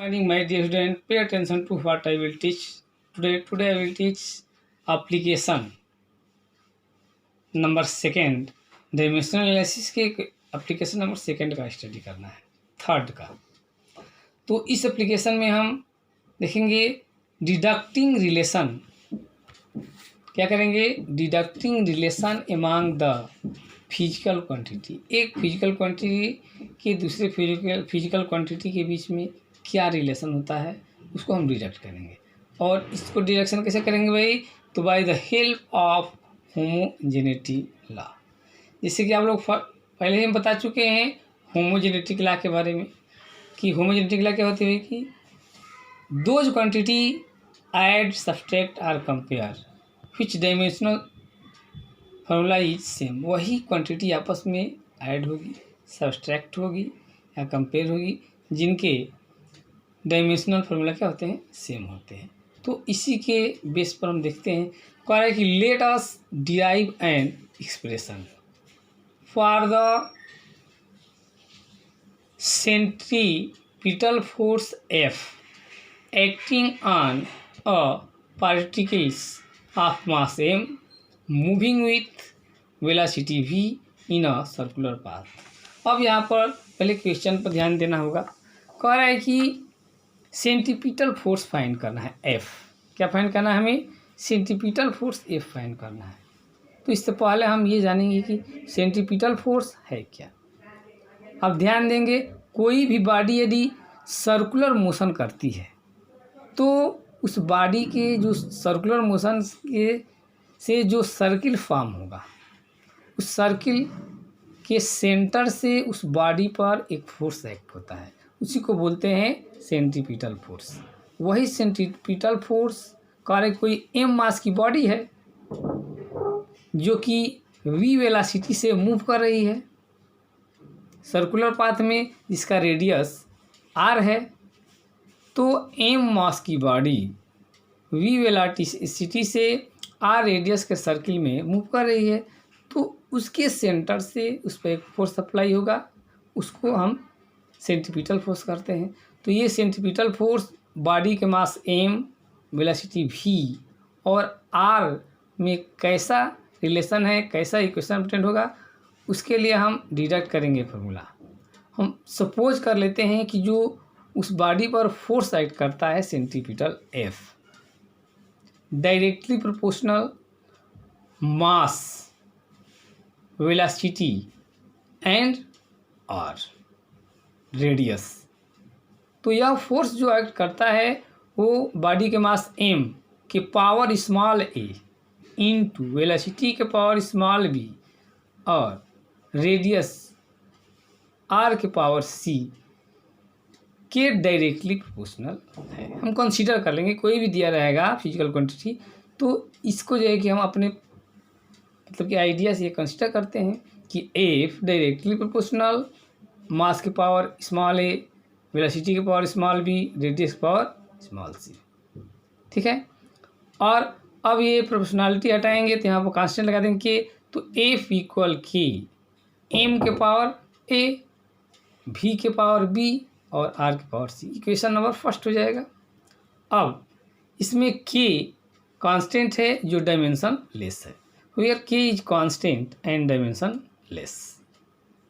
Morning, my dear student. Pay attention to what I will teach today. Today I will teach application number second, dimensional analysis के application number second का study करना है, third का। तो इस application में हम देखेंगे डिडक्टिंग रिलेशन। क्या करेंगे? Deducting relation among the physical quantity. एक फिजिकल क्वांटिटी के दूसरे फिजिकल क्वांटिटी के बीच में क्या रिलेशन होता है उसको हम डिडक्ट करेंगे। और इसको डिडक्शन कैसे करेंगे भाई? तो by the help of homogeneity law. जैसे कि आप लोग पहले ही हम बता चुके हैं होमोजेनिटिक लॉ के बारे में कि होमोजेनिटिक लॉ क्या होती है कि those quantity add subtract or compare which dimensional formula is same. वही क्वांटिटी आपस में ऐड होगी, सब्सट्रैक्ट होगी या कंपेयर होगी जिनके डायमेंशनल फार्मूला क्या होते हैं? सेम होते हैं। तो इसी के बेस पर हम देखते हैं। कह रहा है कि let us derive an expression for the centripetal force F acting on a particles of mass am moving with velocity v in a circular path. अब यहाँ पर पहले क्वेश्चन पर ध्यान देना होगा। कह रहा है कि सेंट्रीपिटल फोर्स फाइंड करना है F। क्या फाइंड करना है हमें? सेंट्रीपिटल फोर्स F फाइंड करना है। तो इससे पहले हम ये जानेंगे कि सेंट्रीपिटल फोर्स है क्या। अब ध्यान देंगे, कोई भी बॉडी यदि सर्कुलर मोशन करती है तो उस बॉडी के जो सर्कुलर मोशन के से जो सर्किल फॉर्म होगा, उस सर्किल के सेंटर से उस बॉडी पर एक फोर्स एक्ट होता है, उसी को बोलते हैं सेंट्रीपिटल फोर्स। वही सेंट्रीपिटल फोर्स कार्य कोई m मास की बॉडी है जो कि v वेलोसिटी से मूव कर रही है सर्कुलर पाथ में, जिसका रेडियस r है। तो m मास की बॉडी v वेलोसिटी से r रेडियस के सर्किल में मूव कर रही है, तो उसके सेंटर से उस पर एक फोर्स अप्लाई होगा, उसको हम सेंट्रीपिटल फोर्स करते हैं। तो ये सेंट्रीपिटल फोर्स बॉडी के मास m, वेलोसिटी v और r में कैसा रिलेशन है, कैसा इक्वेशन प्रेजेंट होगा, उसके लिए हम डिडक्ट करेंगे फार्मूला। हम सपोज कर लेते हैं कि जो उस बॉडी पर फोर्स एक्ट करता है centripetal F directly proportional mass, velocity and r radius. तो यह फोर्स जो एक्ट करता है वो बॉडी के मास m के power small a into velocity के पावर स्मॉल b और रेडियस r के पावर c के डायरेक्टली प्रोपोर्शनल है। हम कंसीडर कर लेंगे, कोई भी दिया रहेगा फिजिकल क्वांटिटी, तो इसको जो है कि हम अपने मतलब कि आइडिया से ये कंसीडर करते हैं कि f डायरेक्टली प्रोपोर्शनल मास के पावर स्मॉल a, वेलोसिटी के पावर स्मॉल b, रेडियस के पावर स्मॉल c। ठीक है। और अब ये प्रोपोर्शनलिटी हटाएंगे तो यहाँ पर कांस्टेंट लगा देंगे, तो F इक्वल k m के पावर a, v के पावर b और r के power c। Equation number first हो जाएगा। अब इसमें k कांस्टेंट है जो डायमेंशन लेस है, where k is constant and dimensionless.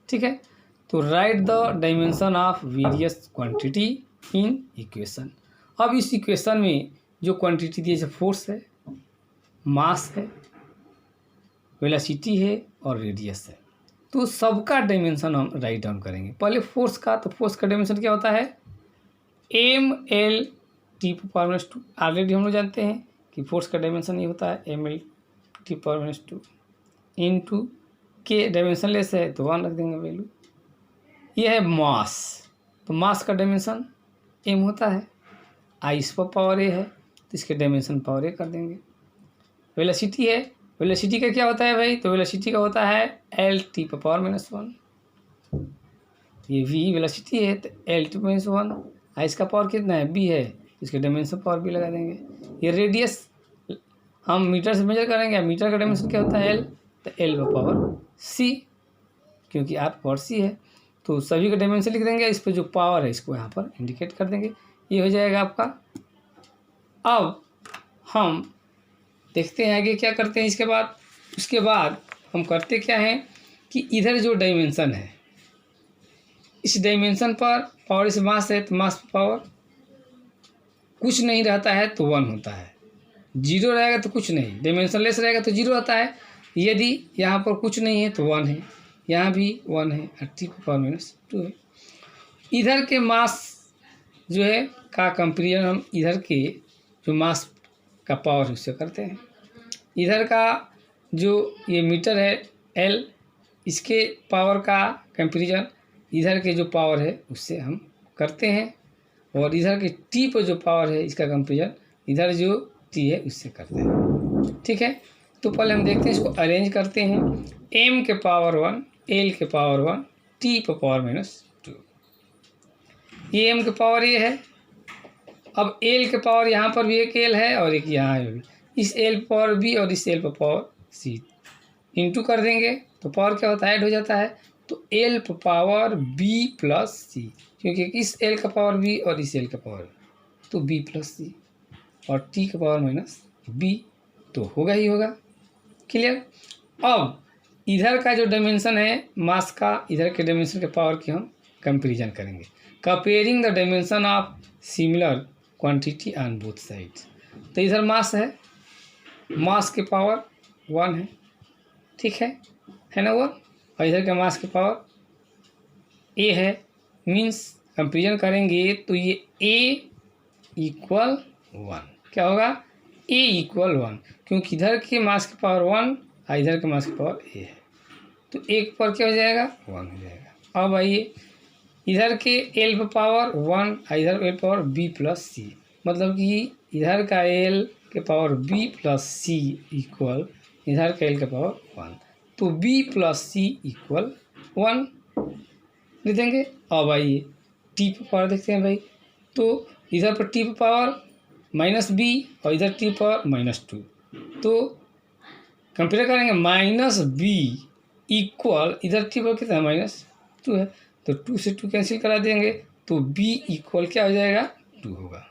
ठीक है। तो right the dimension of various quantity in equation. अब इस इक्वेशन में जो क्वांटिटी दी है, फोर्स है, मास है, वेलोसिटी है और रेडियस है, तो सबका डायमेंशन हम राइट डाउन करेंगे। पहले फोर्स का, तो फोर्स का डायमेंशन क्या होता है? mL/T⁻²। ऑलरेडी हम लोग जानते हैं कि फोर्स का डायमेंशन ये होता है mL/T⁻² इंटू के डायमेंशन लेस है तो 1 रख देंगे वैल्यू। ये है मास, तो मास का डायमेंशन m होता है, आई इस पर पावर a है तो इसके डायमेंशन पावर a कर देंगे। वेलोसिटी है, वेलोसिटी का क्या होता है भाई? तो वेलोसिटी का होता है L⁻⁻1। ये v वेलोसिटी है तो L⁻⁻1, आई इसका पावर कितना है? b है, इसके डायमेंशन पावर b लगा देंगे। ये रेडियस हम मीटर से मेजर करेंगे, मीटर का डायमेंशन क्या होता है? L, तो L/c, क्योंकि r पावर c है तो सभी का डायमेंशन लिख देंगे। इस पर जो पावर है इसको यहाँ पर इंडिकेट कर देंगे। ये हो जाएगा आपका। अब हम देखते हैं आगे क्या करते हैं उसके बाद हम करते क्या हैं कि इधर जो डायमेंशन है, इस डायमेंशन पर पावर इस मास है तो मास पावर कुछ नहीं रहता है तो 1 होता है, 0 रहेगा तो कुछ नहीं, डायमेंशन लेस रहेगा तो 0 आता है। यदि यहाँ पर कुछ नहीं है तो 1 है, यहाँ भी 1 है और T⁻² है। इधर के मास जो है का कंपेरिजन हम इधर के जो मास का पावर है उससे करते हैं। इधर का जो ये मीटर है L, इसके पावर का कंपेरिजन इधर के जो पावर है उससे हम करते हैं, और इधर के T पर जो पावर है इसका कंपेरिजन इधर जो T है उससे करते हैं। ठीक है, तो पहले हम देखते हैं, इसको अरेंज करते हैं। m के पावर 1, L के पावर 1, T पर पावर -2। ये m के पावर ये है। अब L के पावर यहाँ पर भी एक L है और एक यहाँ भी, इस L पावर B और इस L पर पावर C इंटू कर देंगे तो पावर क्या होता है, ऐड हो जाता है। तो L पर पावर B प्लस C, क्योंकि इस L का पावर B और इस L का पावर तो B प्लस C और T का पावर -B तो होगा ही होगा। क्लियर। अब इधर का जो डायमेंशन है मास का, इधर के डायमेंशन के पावर की हम कंपेरिजन करेंगे। Comparing the dimension of similar quantity on both sides. तो इधर मास है, मास के पावर 1 है, ठीक है ना 1, और इधर का मास के पावर A है। मीन्स कंपेरिजन करेंगे तो ये A इक्वल 1 क्या होगा, A इक्वल 1, क्योंकि इधर के मास की पावर 1 और इधर के मास की पावर A है, तो एक पर क्या हो जाएगा 1 हो जाएगा। अब आइए इधर के L पर पावर 1 और इधर L power B plus C, मतलब कि इधर का L के power B plus C equal इधर का L का पावर 1, तो B प्लस C इक्वल 1 लिख देंगे। अब आइए T पर पावर देखते हैं भाई, तो इधर पर T पर पावर -B और इधर T पर -2, तो कंपेयर करेंगे -B इक्वल इधर T पर कितना है -2 है, तो 2 से 2 कैंसिल करा देंगे तो B इक्वल क्या हो जाएगा 2 होगा।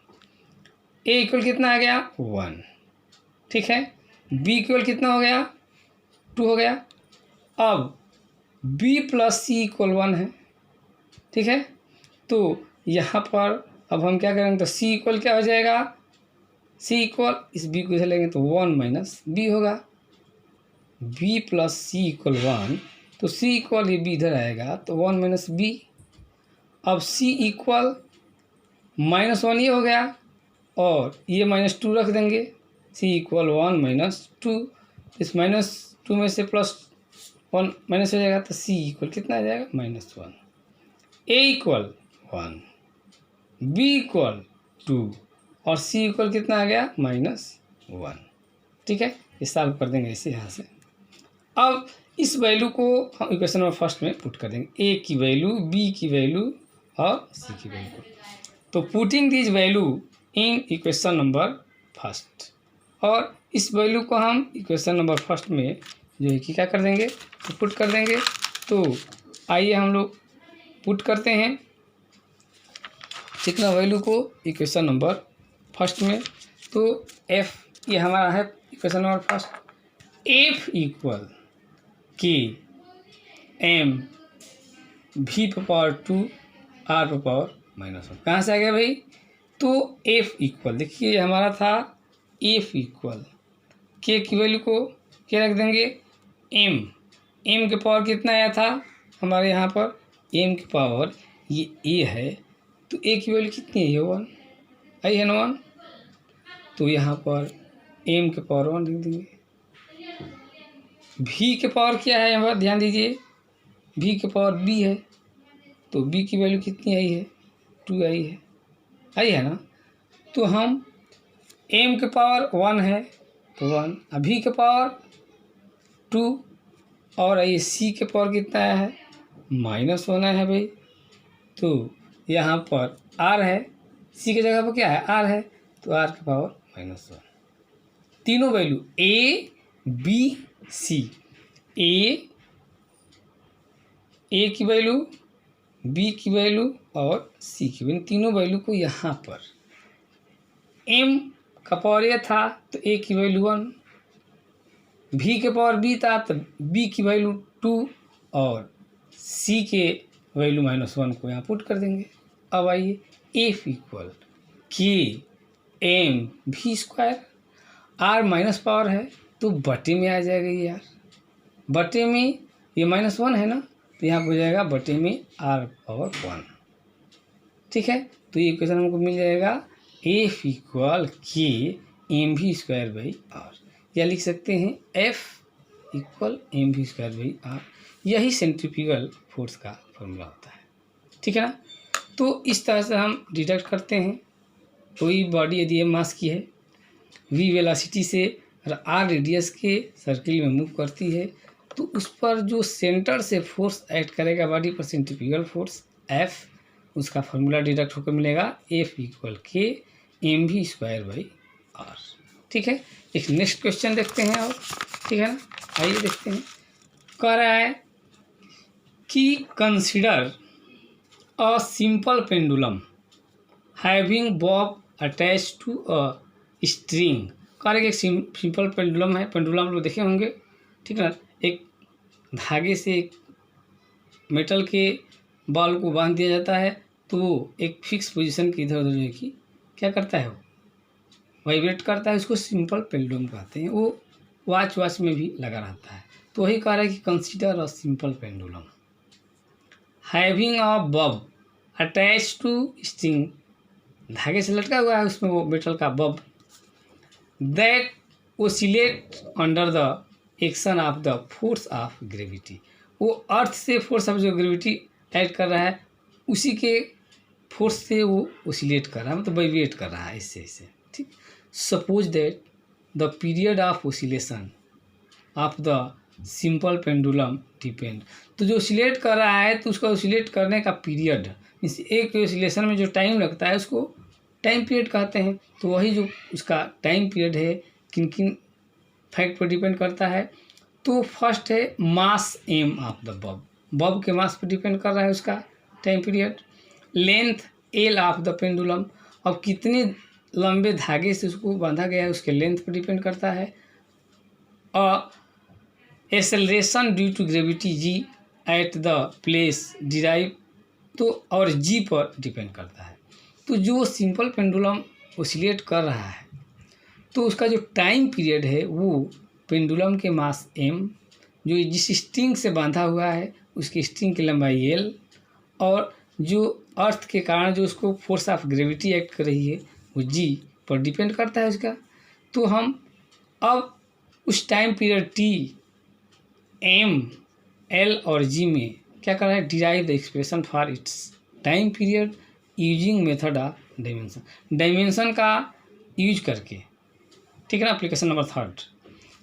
A इक्वल कितना आ गया 1, ठीक है। B इक्वल कितना हो गया 2 हो गया। अब B प्लस C इक्वल 1 है, ठीक है। तो यहाँ पर अब हम क्या करेंगे तो C इक्वल क्या हो जाएगा, C इक्वल इस B को इधर लेंगे तो 1 - B होगा। B प्लस C इक्वल 1, तो C इक्वल ये B इधर आएगा तो 1 - B। अब C इक्वल -1 ये हो गया और ये -2 रख देंगे, C इक्वल 1 - 2, इस -2 में से +1 माइनस हो जाएगा तो C इक्वल कितना आ जाएगा -1। A इक्वल 1, B इक्वल 2 और C इक्वल कितना आ गया -1, ठीक है। ये सॉल्व कर देंगे इसे यहाँ से। अब इस वैल्यू को हम इक्वेशन नंबर फर्स्ट में पुट कर देंगे, A की वैल्यू, B की वैल्यू और C की वैल्यू। तो putting this value in equation number first, और इस वैल्यू को हम इक्वेशन नंबर फर्स्ट में जो है कि क्या कर देंगे तो पुट कर देंगे। तो आइए हम लोग पुट करते हैं कितना वैल्यू को इक्वेशन नंबर फर्स्ट में। तो F ये हमारा है इक्वेशन नंबर फर्स्ट, F इक्वल K M V पर पावर 2 R पर पावर -1। कहाँ से आ गया भाई, तो F इक्वल देखिए हमारा था F इक्वल K की वैल्यू को क्या रख देंगे M के पावर कितना आया था हमारे यहाँ पर, M की पावर ये A है तो A की वैल्यू कितनी है 1 आई है ना 1, तो यहाँ पर M के पावर 1 लिख देंगे। V के पावर क्या है यहाँ पर ध्यान दीजिए, V के पावर B है तो B की वैल्यू कितनी आई है 2 आई है ना। तो हम M के पावर 1 है तो 1, V के पावर 2 और ये C के पावर कितना आया है -1 है भाई, तो यहाँ पर R है, C की जगह पर क्या है R है तो R के पावर -1। तीनों value A B C, A की वैल्यू, B की वैल्यू और सी की। इन तीनों वैल्यू को यहाँ पर m का पावर a था तो a की वैल्यू 1, v के पावर b था तो b की वैल्यू 2 और c के वैल्यू -1 को यहाँ पुट कर देंगे। अब आइए f इक्वल k m v square, r minus power है तो बटे में आ जाएगा ये यार, बटे में ये -1 है ना तो यहाँ हो जाएगा बटे में r पावर 1। ठीक है, तो ये इक्वेशन हमको मिल जाएगा f इक्वल k M V square by R, या लिख सकते हैं f इक्वल M V square by R. यही सेंट्रीफ्यूगल फोर्स का फॉर्मूला होता है। ठीक है ना, तो इस तरह से हम डिडक्ट करते हैं। कोई बॉडी यदि m मास की है, v वेलोसिटी से और r रेडियस के सर्किल में मूव करती है, तो उस पर जो सेंटर से फोर्स एक्ट करेगा बॉडी पर, सेंट्रीफ्यूगल फोर्स f, उसका फॉर्मूला डिडक्ट होकर मिलेगा f equal K M V square by R. ठीक है, एक नेक्स्ट क्वेश्चन देखते हैं और, ठीक है ना, आइए देखते हैं। कह रहा है कि consider a simple pendulum having bob attach to a string. कह रहे एक सिंपल पेंडुलम है, पेंडुलम लोग देखे होंगे, ठीक है ना, एक धागे से एक मेटल के बॉल को बांध दिया जाता है तो वो एक फिक्स पोजीशन की इधर उधर जो है कि क्या करता है, वो वाइब्रेट करता है, उसको सिंपल पेंडुलम कहते हैं। वो वॉच में भी लगा रहता है। तो वही कह रहा है कि consider a simple pendulum having a बब अटैच टू स्ट्रिंग, धागे से लटका हुआ है उसमें वो मेटल का बब, that oscillate under the action of the force of gravity. वो अर्थ से फोर्स ऑफ जो ग्रेविटी ऐड कर रहा है उसी के फोर्स से वो ओसिलेट कर रहा है, मतलब वाइब्रेट कर रहा है इससे इससे। ठीक, suppose that the period of oscillation of the simple pendulum depend. तो जो ओसिलेट कर रहा है तो उसका ओसिलेट करने का पीरियड, इस एक ओसिलेशन में जो टाइम लगता है उसको टाइम पीरियड कहते हैं। तो वही जो उसका टाइम पीरियड है किन किन फैक्ट पर डिपेंड करता है। तो फर्स्ट है मास एम ऑफ द बब, बब के मास पर डिपेंड कर रहा है उसका time period. Length L of the pendulum, अब कितने लंबे धागे से उसको बांधा गया है उसके लेंथ पर डिपेंड करता है। Acceleration due to gravity g at the place derive, तो और जी पर डिपेंड करता है। तो जो सिंपल पेंडुलम ओसिलेट कर रहा है तो उसका जो टाइम पीरियड है वो पेंडुलम के मास एम, जो जिस स्ट्रिंग से बांधा हुआ है उसकी स्ट्रिंग की लंबाई एल, और जो अर्थ के कारण जो उसको फोर्स ऑफ ग्रेविटी एक्ट कर रही है वो जी पर डिपेंड करता है उसका। तो हम अब उस time period T, M, L और जी में क्या कर रहा है, derive the expression for its time period using method of dimension, dimension का यूज करके। ठीक है ना, एप्लीकेशन नंबर 3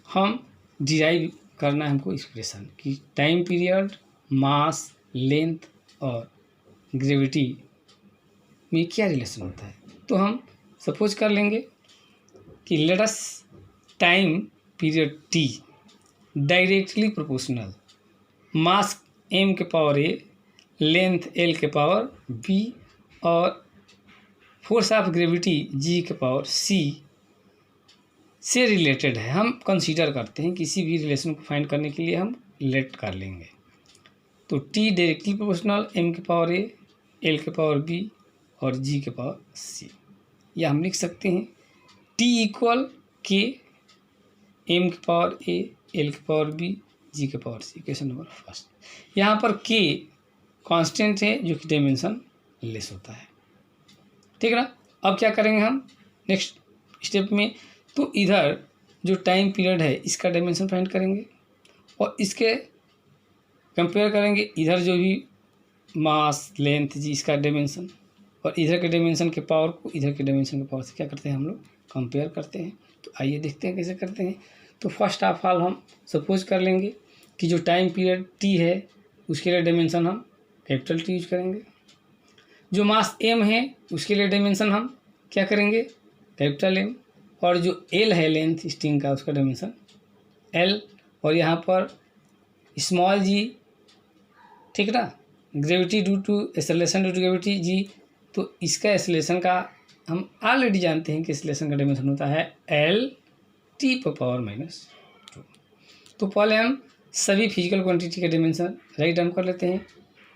हम डिराइव करना है हमको एक्सप्रेशन कि टाइम पीरियड, मास, लेंथ और ग्रेविटी में क्या रिलेशन होता है। तो हम सपोज कर लेंगे कि let us time period T directly proportional mass M के पावर ए, लेंथ एल के पावर बी और फोर्स ऑफ ग्रेविटी जी के पावर सी से रिलेटेड है। हम कंसीडर करते हैं किसी भी रिलेशन को फाइंड करने के लिए हम लेट कर लेंगे। तो टी डायरेक्टली प्रोपोर्शनल एम के पावर ए, एल के पावर बी और जी के पावर सी, या हम लिख सकते हैं टी इक्वल के एम के पावर ए, एल के पावर बी, जी के पावर सी। क्वेश्चन नंबर 1 यहाँ पर के कांस्टेंट है जो कि डायमेंशन लेस होता है। ठीक है ना, अब क्या करेंगे हम नेक्स्ट स्टेप में, तो इधर जो टाइम पीरियड है इसका डायमेंशन फाइंड करेंगे और इसके कंपेयर करेंगे इधर जो भी मास, लेंथ, जी इसका डायमेंशन, और इधर के डायमेंशन के पावर को इधर के डायमेंशन के पावर से क्या करते हैं हम लोग कंपेयर करते हैं। तो आइए देखते हैं कैसे करते हैं। तो फर्स्ट ऑफ ऑल हम सपोज कर लेंगे कि जो टाइम पीरियड टी है उसके लिए डायमेंशन हम कैपिटल टी यूज करेंगे, जो मास एम है उसके लिए डायमेंशन हम क्या करेंगे कैपिटल एम, और जो एल है लेंथ स्ट्रिंग का उसका डायमेंशन एल, और यहाँ पर स्मॉल जी, ठीक ना, gravity due to acceleration due to gravity G, तो इसका एक्सेलरेशन का हम ऑलरेडी जानते हैं कि एक्सेलरेशन का डायमेंशन होता है एल टी पावर -2। तो पहले हम सभी फिजिकल क्वांटिटी के डायमेंशन राइट डाउन कर लेते हैं।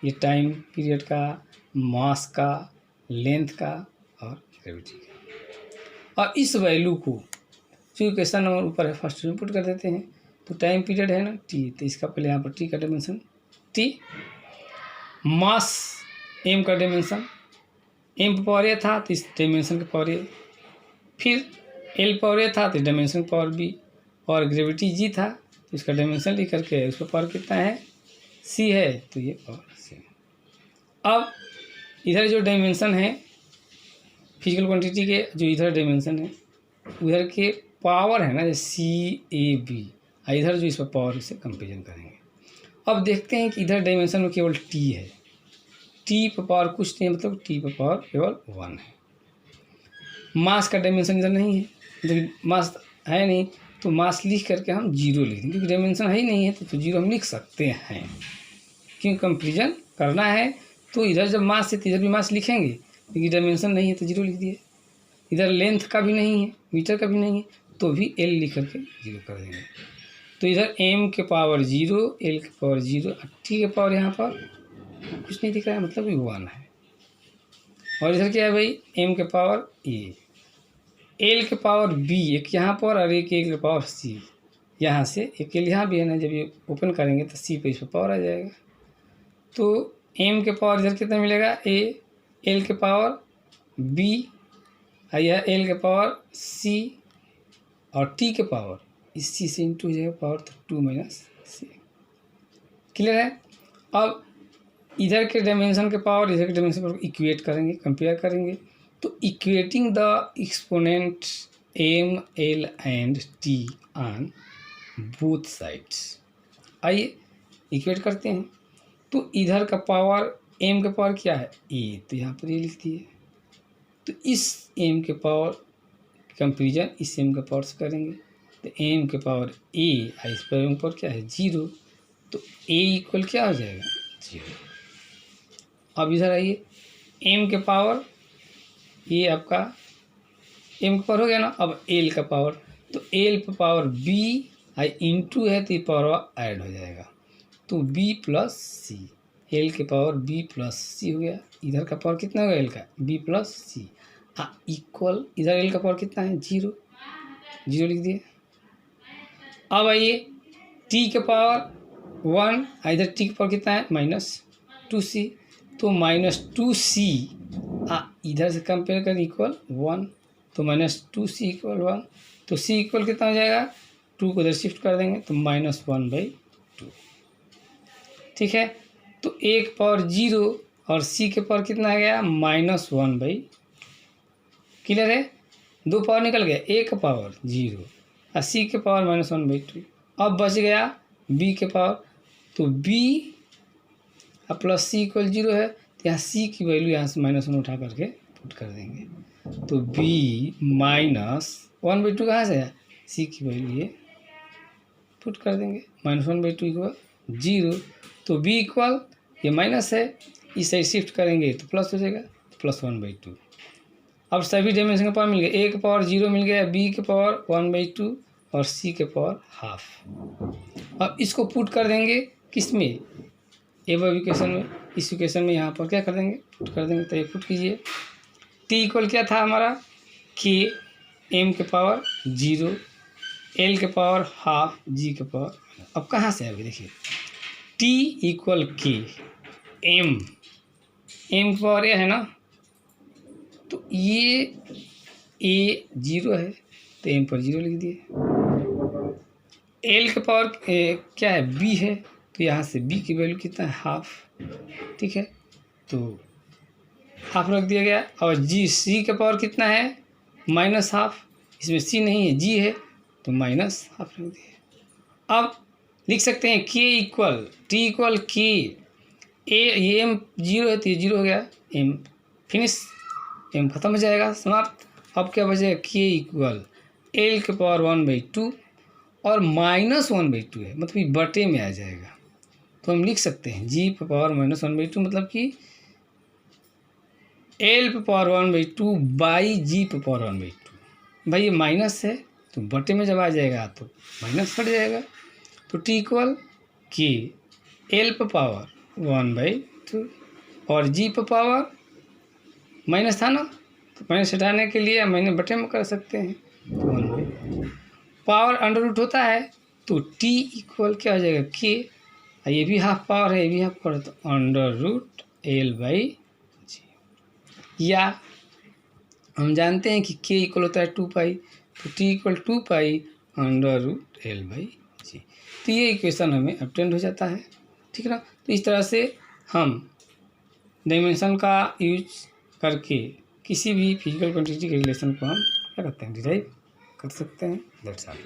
ये टाइम पीरियड का, मास का, लेंथ का और ग्रेविटी का। और इस वैल्यू को जो क्वेश्चन नंबर ऊपर है फर्स्ट में पुट कर देते हैं। तो टाइम पीरियड है ना टी, तो इसका पहले यहाँ पर टी का डायमेंशन टी, मास एम का डायमेंशन एम पावर ए था तो इस डायमेंशन का पावर ए, फिर एल पावर ए था तो डायमेंशन पावर बी, और ग्रेविटी जी था तो इसका डायमेंशन लिख करके उसका पावर कितना है सी है, तो ये पावर सी। अब इधर जो डायमेंशन है फिजिकल क्वांटिटी के, जो इधर डायमेंशन है उधर के पावर है ना सी ए बी, इधर जो इस पर पावर से कंपेरिजन करेंगे। अब देखते हैं कि इधर डायमेंशन में केवल टी है, टी पर पावर कुछ नहीं, मतलब टी पर पावर केवल 1 है। मास का डायमेंशन इधर नहीं है, जब मास है नहीं तो मास लिख करके हम 0 लिख देंगे, क्योंकि डायमेंशन है ही नहीं है तो 0 हम लिख सकते हैं। क्योंकि कंपेरिजन करना है तो इधर जब मास है तो इधर भी मास लिखेंगे, क्योंकि डायमेंशन नहीं है तो 0 लिख दिए। इधर लेंथ का भी नहीं है, मीटर का भी नहीं है, तो भी एल लिख करके 0 कर देंगे। तो इधर एम के पावर 0, एल के पावर 0, टी के पावर यहाँ पर कुछ नहीं दिख रहा है, मतलब ये 1 है। और इधर क्या है भाई, एम के पावर ए, एल के पावर बी, एक यहाँ पर और एक एल के पावर सी, यहाँ से एक एल यहाँ भी है ना, जब ये ओपन करेंगे तो सी पे इस पर पावर आ जाएगा। तो एम के पावर इधर कितना मिलेगा ए, एल के पावर बी, यह एल के पावर सी, और टी के पावर इस सी से इंटू हो जाएगा पावर, तो 2 - सी। क्लियर है। अब इधर के डायमेंशन के पावर इधर के डायमेंशन पर इक्वेट करेंगे, कंपेयर करेंगे। तो equating the exponent M L and T on both sides, आइए इक्वेट करते हैं। तो इधर का पावर एम का पावर क्या है ए, तो यहाँ पर ये लिख दिए। तो इस एम के पावर कंपेरिजन इस एम के पावर से करेंगे, तो एम के पावर ए, इस पर एम पावर क्या है 0, तो ए इक्वल क्या हो जाएगा 0। अब इधर आइए, एम के पावर ये आपका एम का पावर हो गया ना। अब एल का पावर, तो एल पर पावर बी आई इंटू है तो ये पावर ऐड हो जाएगा, तो बी प्लस सी, एल के पावर बी प्लस सी हो गया। इधर का पावर कितना होगा एल का, बी प्लस सी, इक्वल इधर एल का पावर कितना है 0, 0 लिख दिए। अब आइए टी के पावर 1, इधर टी के पावर कितना है -2c, तो -2c इधर से कंपेयर कर इक्वल 1, तो -2c इक्वल 1, तो c इक्वल कितना हो जाएगा 2 को इधर शिफ्ट कर देंगे तो -1/2। ठीक है। तो a के पावर 0 और c के पावर कितना आ गया -1/2। क्लियर है, 2 पावर निकल गया, a का पावर 0 और c के पावर -1/2। अब बच गया b के पावर, तो b प्लस सी इक्वल 0 है, तो यहाँ c की वैल्यू यहाँ से -1 उठा करके पुट कर देंगे, तो b -1/2 कहाँ से है, c की वैल्यू ये पुट कर देंगे, -1/2 इक्वल 0, तो b इक्वल ये माइनस है, इस साइड शिफ्ट करेंगे तो प्लस हो जाएगा, +1/2। अब सभी डायमेंशन का पावर मिल गया, a के पावर 0 मिल गया, b के पावर 1/2 और c के पावर ½ अब इसको पुट कर देंगे किस में, एबव इक्वेशन में। इस इक्वेशन में यहाँ पर क्या कर देंगे, पुट कर देंगे, तो ये पुट कीजिए। t इक्वल क्या था हमारा k, m के पावर 0, l के पावर ½ g के पावर। अब कहाँ से अभी देखिए, t इक्वल k, m के पावर a है ना, तो ये a 0 है तो m पर 0 लिख दिए। l के पावर क्या है b है, तो यहाँ से b की वैल्यू कितना है ½ ठीक है, तो ½ रख दिया गया। और g c के पावर कितना है -½ इसमें c नहीं है g है तो -½ रख दिया। अब लिख सकते हैं k equal t equal k, ये m 0 है तो ये 0 हो गया, m फिनिश, m खत्म हो जाएगा, समाप्त। अब क्या बचेगा, k इक्वल l के पावर 1/2 और -1/2 है, मतलब ये बटे में आ जाएगा, तो हम लिख सकते हैं जी पावर -1/2 मतलब कि L power 1/2 by g power 1/2। भाई ये माइनस है तो बटे में जब आ जाएगा तो माइनस हट जाएगा। तो T इक्वल के L पावर 1/2 और जी पावर माइनस था ना, तो माइनस हटाने के लिए मैंने बटे में कर सकते हैं 1/2। पावर अंडर रूट होता है तो T इक्वल क्या हो जाएगा के, ये भी हाफ पावर है ये भी हाफ पावर है, तो अंडर रूट L/G। या हम जानते हैं कि के इक्वल होता है 2π, तो T equal 2π under root L/G। तो ये इक्वेशन हमें ऑब्टेन हो जाता है, ठीक है ना। तो इस तरह से हम डायमेंशन का यूज करके किसी भी फिजिकल क्वांटिटी के रिलेशन को हम क्या करते हैं, डिराइव कर सकते हैं। That's all.